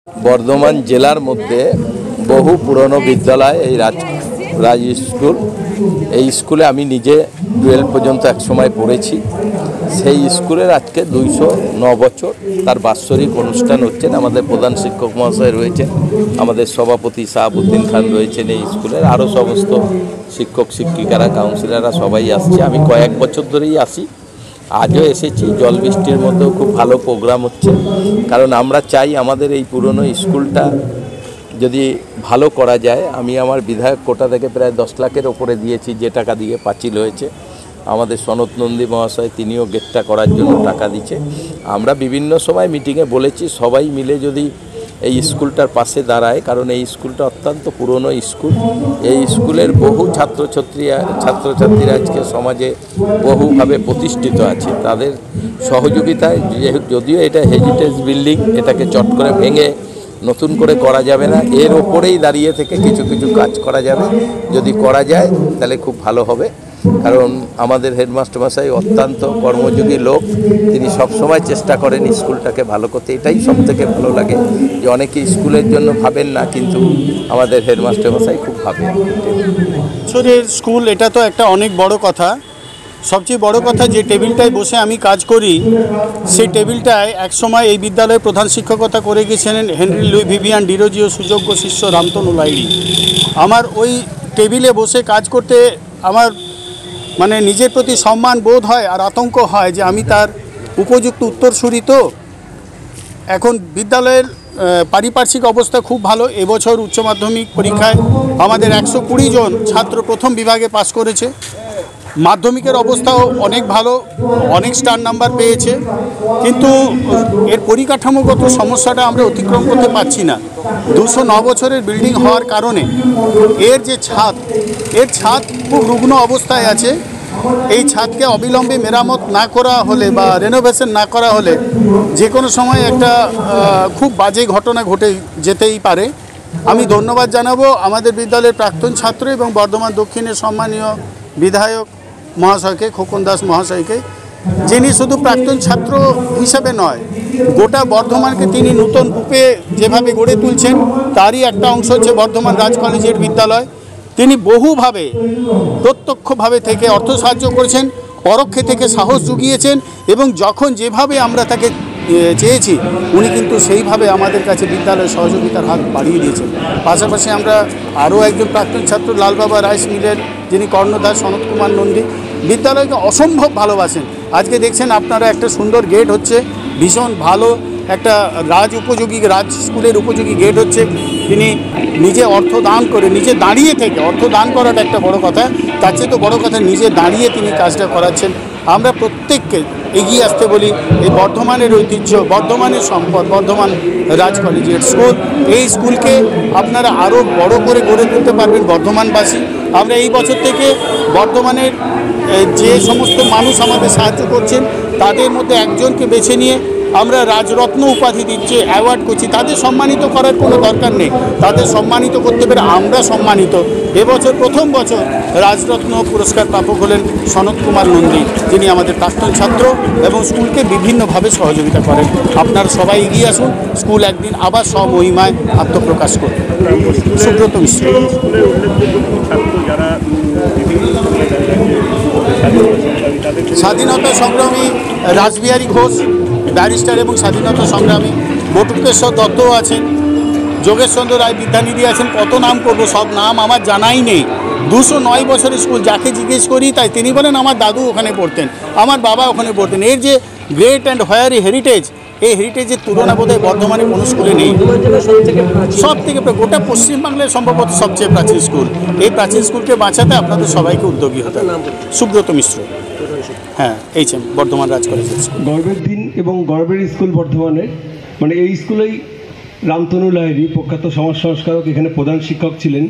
বর্ধমান জেলার মধ্যে বহু পুরনো বিদ্যালয় এই রাজ স্কুল। এই স্কুলে আমি নিজে 12 পর্যন্ত একসময় পড়েছি। সেই স্কুলের আজকে 209 বছর তার বাৎসরিক অনুষ্ঠান হচ্ছেন। আমাদের প্রধান শিক্ষক মহাশয় রয়েছেন, আমাদের সভাপতি শাহাবুদ্দিন খান রয়েছেন এই স্কুলের, আরও সমস্ত শিক্ষক শিক্ষিকারা কাউন্সিলাররা সবাই আসছে। আমি কয়েক বছর ধরেই আসি, আজও এসেছি। জল বৃষ্টির মধ্যেও খুব ভালো প্রোগ্রাম হচ্ছে, কারণ আমরা চাই আমাদের এই পুরনো স্কুলটা যদি ভালো করা যায়। আমি আমার বিধায়ক কোটা থেকে প্রায় 10 লাখের ওপরে দিয়েছি, যে টাকা দিয়ে পাঁচিল হয়েছে। আমাদের সনত নন্দী মহাশয় তিনিও গেটটা করার জন্য টাকা দিচ্ছে। আমরা বিভিন্ন সময় মিটিংয়ে বলেছি সবাই মিলে যদি এই স্কুলটার পাশে দাঁড়ায়, কারণ এই স্কুলটা অত্যন্ত পুরনো স্কুল। এই স্কুলের বহু ছাত্রছাত্রীরা আজকে সমাজে বহুভাবে প্রতিষ্ঠিত আছে। তাদের সহযোগিতায়, যদিও এটা হেরিটেজ বিল্ডিং, এটাকে চট করে ভেঙে নতুন করে করা যাবে না, এর ওপরেই দাঁড়িয়ে থেকে কিছু কিছু কাজ করা যাবে। যদি করা যায় তাহলে খুব ভালো হবে, কারণ আমাদের হেডমাস্টার মশাই অত্যন্ত কর্মযোগী লোক। তিনি সবসময় চেষ্টা করেন স্কুলটাকে ভালো করতে। এটাই সবথেকে ভালো লাগে যে অনেকে স্কুলের জন্য ভাবেন না, কিন্তু আমাদের হেডমাস্টার মশাই খুব ভাবেন। বছরের স্কুল, এটা তো একটা অনেক বড় কথা। সবচেয়ে বড় কথা যে টেবিলটায় বসে আমি কাজ করি, সেই টেবিলটায় একসময় এই বিদ্যালয়ের প্রধান শিক্ষকতা করে গেছিলেন হেনরি লুই ভিভিয়ান ডিরোজিও সুযোগ্য শিষ্য রামতনু লাহিড়ী। আমার ওই টেবিলে বসে কাজ করতে আমার নিজের প্রতি সম্মান বোধ হয় আর আতঙ্ক হয় যে আমি তার উপযুক্ত উত্তরসূরি। তো এখন বিদ্যালয়ের পারিপার্শ্বিক অবস্থা খুব ভালো। এবছর উচ্চ মাধ্যমিক পরীক্ষায় আমাদের 120 জন ছাত্র প্রথম বিভাগে পাশ করেছে। মাধ্যমিকের অবস্থাও অনেক ভালো, অনেক স্টার নাম্বার পেয়েছে, কিন্তু এর পরিকাঠামোগত সমস্যাটা আমরা অতিক্রম করতে পারছি না। 209 বছরের বিল্ডিং হওয়ার কারণে এর যে ছাদ খুব রুগ্ন অবস্থায় আছে। এই ছাদকে অবিলম্বে মেরামত না করা হলে বা রেনোভেশন না করা হলে যে কোনো সময় একটা খুব বাজে ঘটনা ঘটে যেতেই পারে। আমি ধন্যবাদ জানাবো আমাদের বিদ্যালয়ের প্রাক্তন ছাত্র এবং বর্ধমান দক্ষিণের সম্মানীয় বিধায়ক মহাশয়কে, খোকন দাস মহাশয়কে, যিনি শুধু প্রাক্তন ছাত্র হিসাবে নয়, গোটা বর্ধমানকে তিনি নতুন রূপে যেভাবে গড়ে তুলছেন তারই একটা অংশ হচ্ছে বর্ধমান রাজ কলেজের বিদ্যালয়। তিনি বহুভাবে প্রত্যক্ষভাবে থেকে অর্থ সাহায্য করেছেন, পরোক্ষে থেকে সাহস জুগিয়েছেন, এবং যখন যেভাবে আমরা তাকে চেয়েছি উনি কিন্তু সেইভাবে আমাদের কাছে বিদ্যালয়ের সহযোগিতার হাত বাড়িয়ে দিয়েছেন। পাশাপাশি আমরা আরও একজন প্রাক্তন ছাত্র লালবাবা রাইস মিলের যিনি কর্ণধার সনত কুমার নন্দী, বিদ্যালয়কে অসম্ভব ভালোবাসেন। আজকে দেখছেন আপনারা একটা সুন্দর গেট হচ্ছে, ভীষণ ভালো একটা রাজ স্কুলের উপযোগী গেট হচ্ছে। তিনি নিজে অর্থ দান করে, নিজে দাঁড়িয়ে থেকে, অর্থ দান করাটা একটা বড় কথা, তার চেয়ে তো বড় কথা নিজে দাঁড়িয়ে তিনি কাজটা করাচ্ছেন। আমরা প্রত্যেককে এগিয়ে আসতে বলি। এই বর্ধমানের ঐতিহ্য, বর্ধমানের সম্পদ, বর্ধমান রাজ কলেজিয়েট স্কুল, এই স্কুলকে আপনারা আরও বড় করে গড়ে তুলতে পারবেন বর্ধমানবাসী। আমরা এই বছর থেকে বর্ধমানের যে সমস্ত মানুষ আমাদের সাহায্য করছেন তাদের মধ্যে একজনকে বেছে নিয়ে আমরা রাজরত্ন উপাধি দিচ্ছি, অ্যাওয়ার্ড করছি। তাদের সম্মানিত করার কোনো দরকার নেই, তাদের সম্মানিত করতে পেরে আমরা সম্মানিত। এবছর প্রথম বছর রাজরত্ন পুরস্কার প্রাপক হলেন সনত কুমার নন্দী, যিনি আমাদের প্রাক্তন ছাত্র এবং স্কুলকে বিভিন্নভাবে সহযোগিতা করেন। আপনারা সবাই এগিয়ে আসুন, স্কুল একদিন আবার স্বমহিমায় আত্মপ্রকাশ করবে। সুব্রত মিশ্র। স্বাধীনতা সংগ্রামী রাসবিহারী ঘোষ ব্যারিস্টার এবং স্বাধীনতা সংগ্রামী, বটুকেশ্বর দত্তও আছেন, যোগেশচন্দ্র রায় বিদ্যানিধি আছেন। কত নাম করবো, সব নাম আমার জানাই নেই। 209 বছরের স্কুল, যাকে জিজ্ঞেস করি তাই তিনি বলেন আমার দাদু ওখানে পড়তেন, আমার বাবা ওখানে পড়তেন। এর যে গ্রেট অ্যান্ড হোয়ারি হেরিটেজ, এই হেরিটেজের তুলনা বোধহয় বর্ধমানে কোনো স্কুলে নেই। সব থেকে গোটা পশ্চিমবাংলায় সম্ভবত সবচেয়ে প্রাচীন স্কুল। এই প্রাচীন স্কুলকে বাঁচাতে আপনাদের সবাইকে উদ্যোগী হতে হবে। সুব্রত মিশ্র, হ্যাঁ, এইচএম, বর্ধমান রাজ কলেজ স্কুল। গর্বের দিন এবং গর্বের স্কুল বর্ধমানের, এই স্কুলেই রামতনু লাহিড়ী প্রখ্যাত সমাজ সংস্কারক এখানে প্রধান শিক্ষক ছিলেন।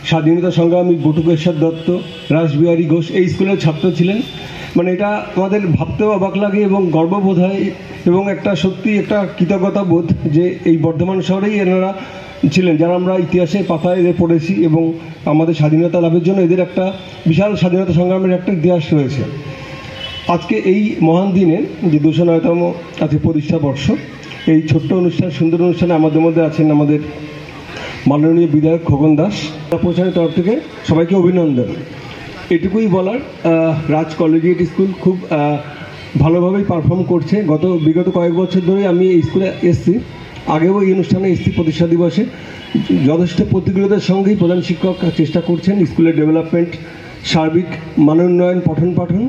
স্বাধীনতা সংগ্রামী বটুকেশ্বর দত্ত, রাসবিহারী ঘোষ এই স্কুলের ছাত্র ছিলেন। এটা আমাদের ভাবতেও অবাক লাগে এবং গর্ববোধ হয় এবং একটা সত্যি একটা কৃতজ্ঞতা বোধ যে এই বর্ধমান শহরেই এনারা ছিলেন, যারা আমরা ইতিহাসের পাতায় এদের পড়েছি এবং আমাদের স্বাধীনতা লাভের জন্য এদের একটা বিশাল স্বাধীনতা সংগ্রামের একটা ইতিহাস রয়েছে। আজকে এই মহান দিনে যে 209তম আজকে প্রতিষ্ঠা বর্ষ, এই ছোট্ট অনুষ্ঠান, সুন্দর অনুষ্ঠানে আমাদের মধ্যে আছেন আমাদের মাননীয় বিধায়ক খোকন দাস। প্রচারের তরফ থেকে সবাইকে অভিনন্দন। এটুকুই বলার, রাজ কলেজিয়েট স্কুল খুব ভালোভাবেই পারফর্ম করছে। বিগত কয়েক বছর ধরে আমি এই স্কুলে এসেছি, আগেও এই অনুষ্ঠানে এসেছি প্রতিষ্ঠা দিবসে। যথেষ্ট প্রতিকূলতার সঙ্গেই প্রধান শিক্ষক চেষ্টা করছেন স্কুলের ডেভেলপমেন্ট, সার্বিক মানোন্নয়ন, পঠন পাঠন।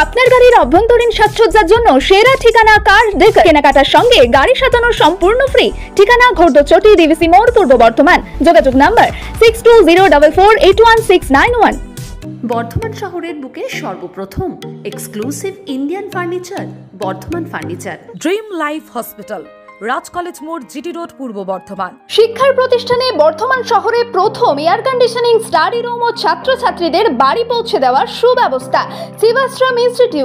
আপনার গাড়ির অভ্যন্তরীণ সাজসজ্জার জন্য সেরা ঠিকানা কার ডেকার। কেনাকাটার সঙ্গে গাড়ি সাজানোর সম্পূর্ণ ফ্রি। ঠিকানা ঘোড়দচটি, ডিভিসি মোড়, পূর্ব বর্ধমান। যোগাযোগ নাম্বার 6204481691। বর্ধমান শহরের বুকে সর্বপ্রথম exclusive Indian furniture, Bardhaman furniture. Dream life hospital, Raj college মোড়, জিটি রোড, পূর্ব বর্ধমান। শিক্ষার প্রতিষ্ঠানে বর্ধমান শহরে প্রথম এয়ার কন্ডিশনিং স্টাডি রুম ও ছাত্রছাত্রীদের বাড়ি পৌঁছে দেওয়ার সুব্যবস্থা। শিবাশ্রম ইনস্টিটিউট।